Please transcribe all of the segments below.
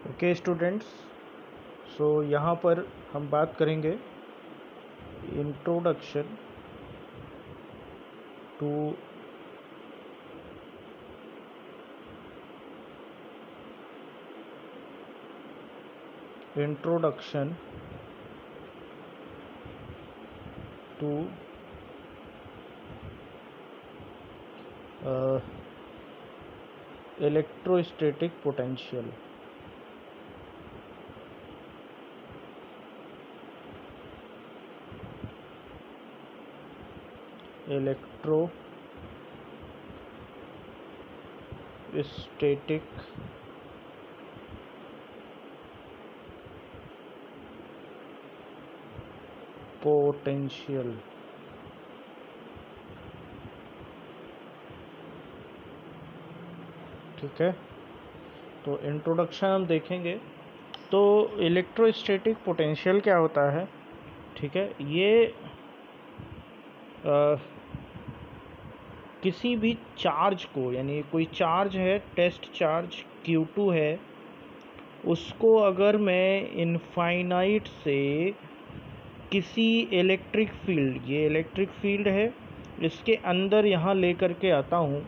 Okay students, सो यहाँ पर हम बात करेंगे introduction to electrostatic potential. Electrostatic potential. ठीक है, तो इंट्रोडक्शन हम देखेंगे। तो इलेक्ट्रोस्टैटिक पोटेंशियल क्या होता है? ठीक है, ये किसी भी चार्ज को, यानी कोई चार्ज है, टेस्ट चार्ज Q2 है, उसको अगर मैं इनफाइनाइट से किसी इलेक्ट्रिक फील्ड, ये इलेक्ट्रिक फील्ड है, इसके अंदर यहाँ लेकर के आता हूँ,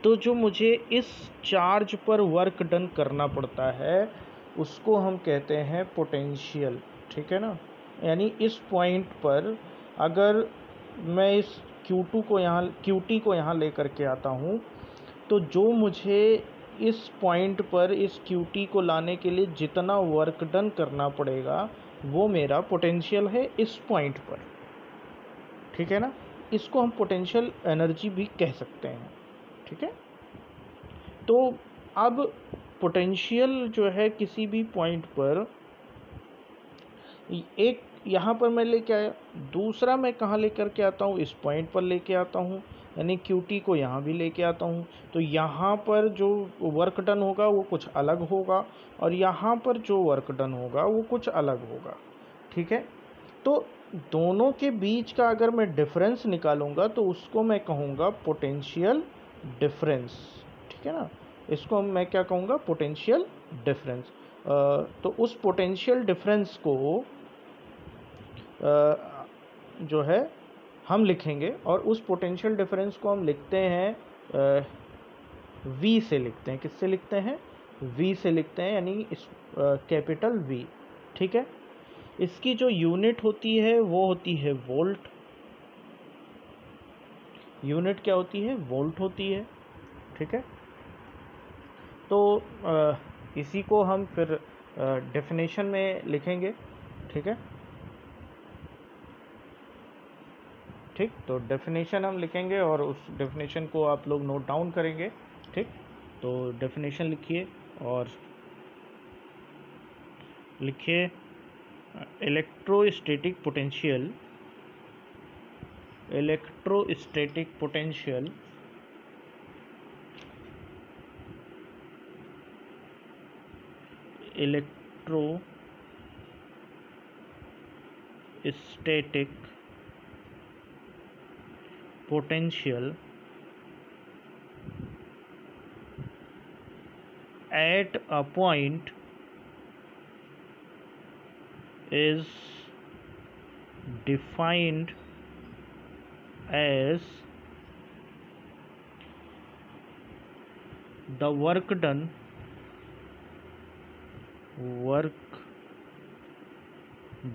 तो जो मुझे इस चार्ज पर वर्क डन करना पड़ता है उसको हम कहते हैं पोटेंशियल। ठीक है ना, यानी इस पॉइंट पर अगर मैं इस Q2 को यहाँ QT को यहाँ लेकर के आता हूँ, तो जो मुझे इस पॉइंट पर इस QT को लाने के लिए जितना वर्क डन करना पड़ेगा वो मेरा पोटेंशियल है इस पॉइंट पर। ठीक है ना, इसको हम पोटेंशियल एनर्जी भी कह सकते हैं। ठीक है, तो अब पोटेंशियल जो है किसी भी पॉइंट पर, एक यहाँ पर मैं लेके आया, दूसरा मैं कहाँ लेकर के आता हूँ, इस पॉइंट पर लेके आता हूँ, यानी QT को यहाँ भी लेके आता हूँ। तो यहाँ पर जो वर्क डन होगा वो कुछ अलग होगा और यहाँ पर जो वर्क डन होगा वो कुछ अलग होगा। ठीक है, तो दोनों के बीच का अगर मैं डिफरेंस निकालूंगा तो उसको मैं कहूँगा पोटेंशियल डिफरेंस। ठीक है ना, इसको मैं क्या कहूँगा, पोटेंशियल डिफरेंस। तो उस पोटेंशियल डिफरेंस को जो है हम लिखेंगे, और उस पोटेंशियल डिफरेंस को हम लिखते हैं V से लिखते हैं। किससे लिखते हैं? V से लिखते हैं, यानी इस कैपिटल V। ठीक है, इसकी जो यूनिट होती है वो होती है वोल्ट। यूनिट क्या होती है? वोल्ट होती है। ठीक है, तो इसी को हम फिर डेफिनेशन में लिखेंगे। ठीक है, ठीक, तो डेफिनेशन हम लिखेंगे और उस डेफिनेशन को आप लोग नोट डाउन करेंगे। ठीक, तो डेफिनेशन लिखिए और लिखिए electrostatic potential. Electrostatic potential electrostatic potential at a point is defined as the work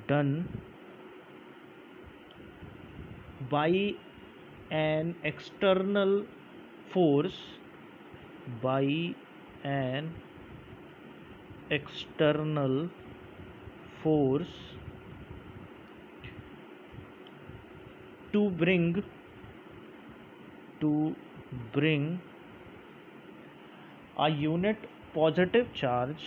done by an external force to bring a unit positive charge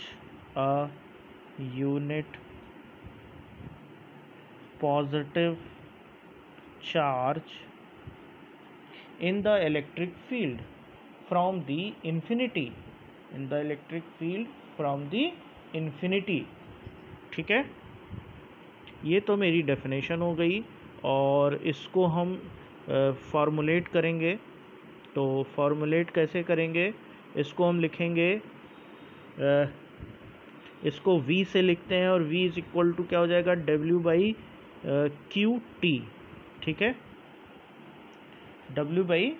in the electric field from the infinity। ठीक है, ये तो मेरी definition हो गई और इसको हम फॉर्मुलेट करेंगे। तो फॉर्मुलेट कैसे करेंगे? इसको हम लिखेंगे इसको v से लिखते हैं और v इज इक्वल टू क्या हो जाएगा, w बाई क्यू टी। ठीक है, w बाई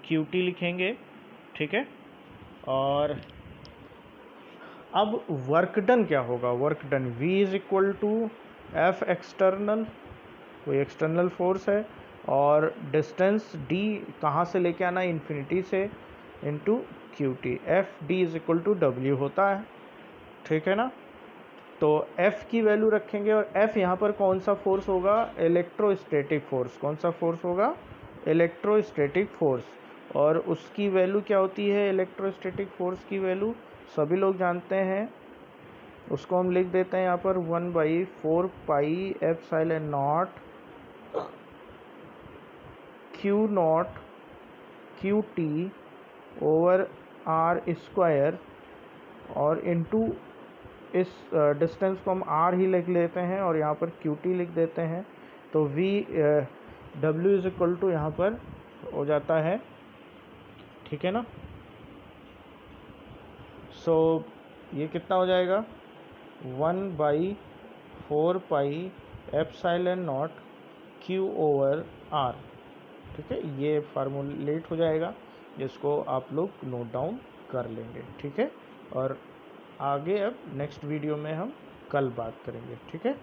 क्यू टी लिखेंगे। ठीक है, और अब वर्क डन क्या होगा, work done v is equal to F external, कोई एक्सटर्नल फोर्स है, और डिस्टेंस d कहाँ से लेके आना, इन्फिनिटी से, into Q T. F D is equal to W होता है। ठीक है ना, तो F की वैल्यू रखेंगे, और F यहाँ पर कौन सा फोर्स होगा, इलेक्ट्रोस्टैटिक फोर्स। कौन सा फोर्स होगा, इलेक्ट्रोस्टैटिक फोर्स। और उसकी वैल्यू क्या होती है, इलेक्ट्रोस्टैटिक फोर्स की वैल्यू सभी लोग जानते हैं, उसको हम लिख देते हैं यहाँ पर 1/4πε0 Q T over R square, और इनटू इस डिस्टेंस को हम r ही लिख लेते हैं और यहाँ पर qt लिख देते हैं। तो w इज इक्वल टू यहाँ पर हो जाता है। ठीक है ना, सो ये कितना हो जाएगा, 1/4πε0 q ओवर r। ठीक है, ये फार्मूलेट हो जाएगा, जिसको आप लोग नोट डाउन कर लेंगे। ठीक है, और आगे अब नेक्स्ट वीडियो में हम कल बात करेंगे। ठीक है।